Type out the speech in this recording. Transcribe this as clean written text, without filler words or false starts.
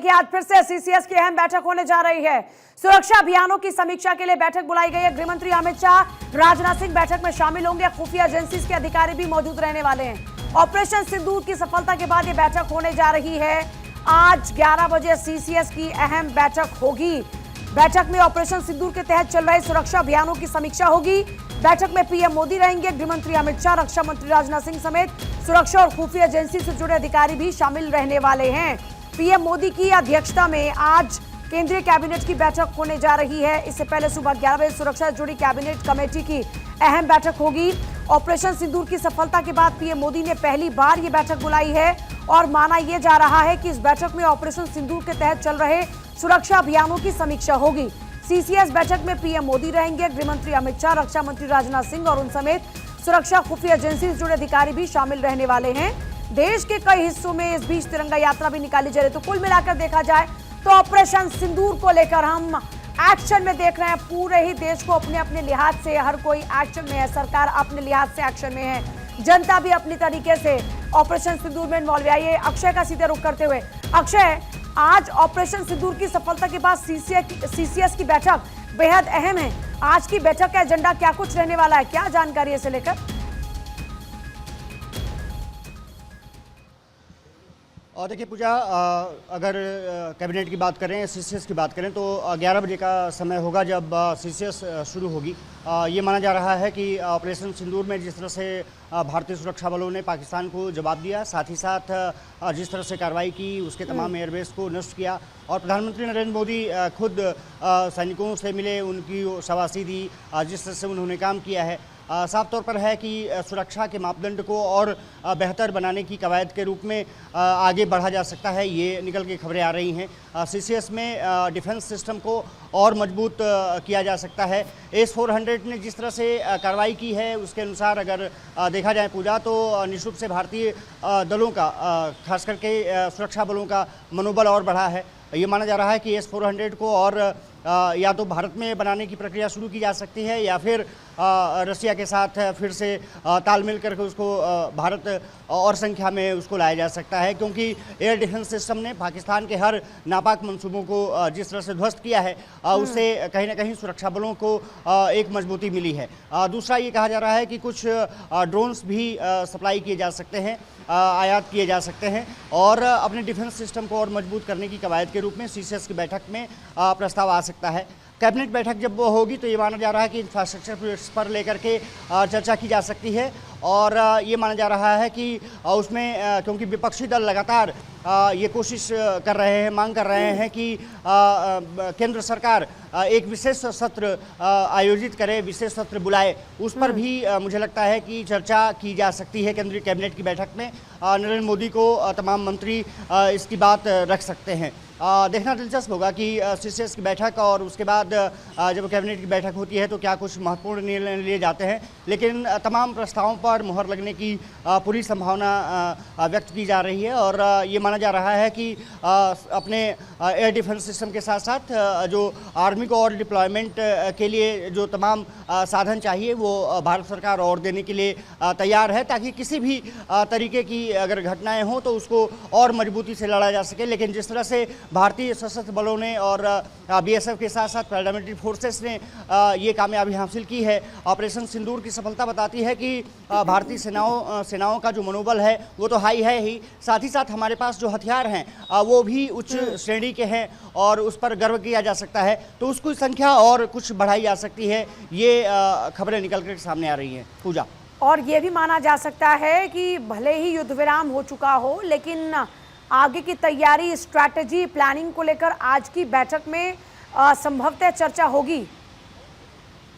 कि आज फिर से सीसीएस की अहम बैठक होने जा रही है। सुरक्षा अभियानों की समीक्षा के लिए बैठक बुलाई गई है। गृहमंत्री अमित शाह, राजनाथ सिंह बैठक में शामिल होंगे। खुफिया एजेंसीज के अधिकारी भी मौजूद रहने वाले हैं। ऑपरेशन सिंदूर की सफलता के बाद ये बैठक होने जा रही है। आज 11 बजे सीसीएस की अहम बैठक होगी। बैठक में ऑपरेशन सिंदूर के तहत चल रहे सुरक्षा अभियानों की समीक्षा होगी। बैठक में पीएम मोदी रहेंगे। गृहमंत्री अमित शाह, रक्षा मंत्री राजनाथ सिंह समेत सुरक्षा और खुफिया एजेंसी से जुड़े अधिकारी भी शामिल रहने वाले हैं। पीएम मोदी की अध्यक्षता में आज केंद्रीय कैबिनेट की बैठक होने जा रही है। इससे पहले सुबह 11 बजे सुरक्षा से जुड़ी कैबिनेट कमेटी की अहम बैठक होगी। ऑपरेशन सिंदूर की सफलता के बाद पीएम मोदी ने पहली बार ये बैठक बुलाई है और माना यह जा रहा है कि इस बैठक में ऑपरेशन सिंदूर के तहत चल रहे सुरक्षा अभियानों की समीक्षा होगी। सीसीएस बैठक में पीएम मोदी रहेंगे। गृहमंत्री अमित शाह, रक्षा मंत्री राजनाथ सिंह और उन समेत सुरक्षा खुफिया एजेंसी से जुड़े अधिकारी भी शामिल रहने वाले हैं। देश के कई हिस्सों में इस बीच तिरंगा यात्रा भी निकाली जा रही है। तो कुल मिलाकर देखा जाए तो ऑपरेशन सिंदूर को लेकर हम एक्शन में देख रहे हैं। पूरे ही देश को अपने अपने लिहाज से हर कोई एक्शन में है। सरकार अपने लिहाज से एक्शन में है, जनता भी अपनी तरीके से ऑपरेशन सिंदूर में इन्वॉल्व है। ये अक्षय का सीधे रुख करते हुए, अक्षय, आज ऑपरेशन सिंदूर की सफलता के बाद सीसीएस की बैठक बेहद अहम है। आज की बैठक का एजेंडा क्या कुछ रहने वाला है, क्या जानकारी है इसे लेकर? और देखिए पूजा, अगर कैबिनेट की बात करें, सीसीएस की बात करें तो 11 बजे का समय होगा जब सीसीएस शुरू होगी। ये माना जा रहा है कि ऑपरेशन सिंदूर में जिस तरह से भारतीय सुरक्षा बलों ने पाकिस्तान को जवाब दिया, साथ ही साथ जिस तरह से कार्रवाई की, उसके तमाम एयरबेस को नष्ट किया और प्रधानमंत्री नरेंद्र मोदी खुद सैनिकों से मिले, उनकी शाबाशी दी, जिस तरह से उन्होंने काम किया है, साफ तौर पर है कि सुरक्षा के मापदंड को और बेहतर बनाने की कवायद के रूप में आगे बढ़ा जा सकता है। ये निकल के खबरें आ रही हैं। सीसीएस में डिफेंस सिस्टम को और मजबूत किया जा सकता है। S-400 ने जिस तरह से कार्रवाई की है उसके अनुसार अगर देखा जाए पूजा, तो निश्चित रूप से भारतीय दलों का, खास करके सुरक्षा बलों का मनोबल और बढ़ा है। ये माना जा रहा है कि S-400 को और या तो भारत में बनाने की प्रक्रिया शुरू की जा सकती है या फिर रसिया के साथ फिर से तालमेल करके उसको भारत और संख्या में उसको लाया जा सकता है, क्योंकि एयर डिफेंस सिस्टम ने पाकिस्तान के हर नापाक मंसूबों को जिस तरह से ध्वस्त किया है, उससे कहीं ना कहीं सुरक्षा बलों को एक मजबूती मिली है। दूसरा ये कहा जा रहा है कि कुछ ड्रोन्स भी सप्लाई किए जा सकते हैं, आयात किए जा सकते हैं और अपने डिफेंस सिस्टम को और मजबूत करने की कवायद के रूप में सीसीएस की बैठक में प्रस्ताव आ सकता है। कैबिनेट बैठक जब वो होगी तो ये माना जा रहा है कि इंफ्रास्ट्रक्चर पर लेकर के चर्चा की जा सकती है और ये माना जा रहा है कि उसमें क्योंकि विपक्षी दल लगातार ये कोशिश कर रहे हैं, मांग कर रहे हैं कि केंद्र सरकार एक विशेष सत्र आयोजित करे, विशेष सत्र बुलाए, उस पर भी मुझे लगता है कि चर्चा की जा सकती है। केंद्रीय कैबिनेट की बैठक में नरेंद्र मोदी को तमाम मंत्री इसकी बात रख सकते हैं। देखना दिलचस्प होगा कि सीसीएस की बैठक और उसके बाद जब कैबिनेट की बैठक होती है तो क्या कुछ महत्वपूर्ण निर्णय लिए जाते हैं, लेकिन तमाम प्रस्तावों पर मुहर लगने की पूरी संभावना व्यक्त की जा रही है और ये माना जा रहा है कि अपने एयर डिफेंस सिस्टम के साथ साथ जो आर्मी को और डिप्लॉयमेंट के लिए जो तमाम साधन चाहिए वो भारत सरकार और देने के लिए तैयार है, ताकि किसी भी तरीके की अगर घटनाएं हों तो उसको और मजबूती से लड़ा जा सके। लेकिन जिस तरह से भारतीय सशस्त्र बलों ने और बीएसएफ के साथ साथ पैरामिलिट्री फोर्सेस ने ये कामयाबी हासिल की है, ऑपरेशन सिंदूर की सफलता बताती है कि भारतीय सेनाओं का जो मनोबल है वो तो हाई है ही, साथ ही साथ हमारे पास जो हथियार हैं वो भी उच्च श्रेणी के हैं और उस पर गर्व किया जा सकता है, तो उसकी संख्या और कुछ बढ़ाई जा सकती है। ये खबरें निकल कर सामने आ रही हैं पूजा। और ये भी माना जा सकता है कि भले ही युद्ध विराम हो चुका हो, लेकिन आगे की तैयारी, स्ट्रैटेजी, प्लानिंग को लेकर आज की बैठक में संभवतः चर्चा होगी।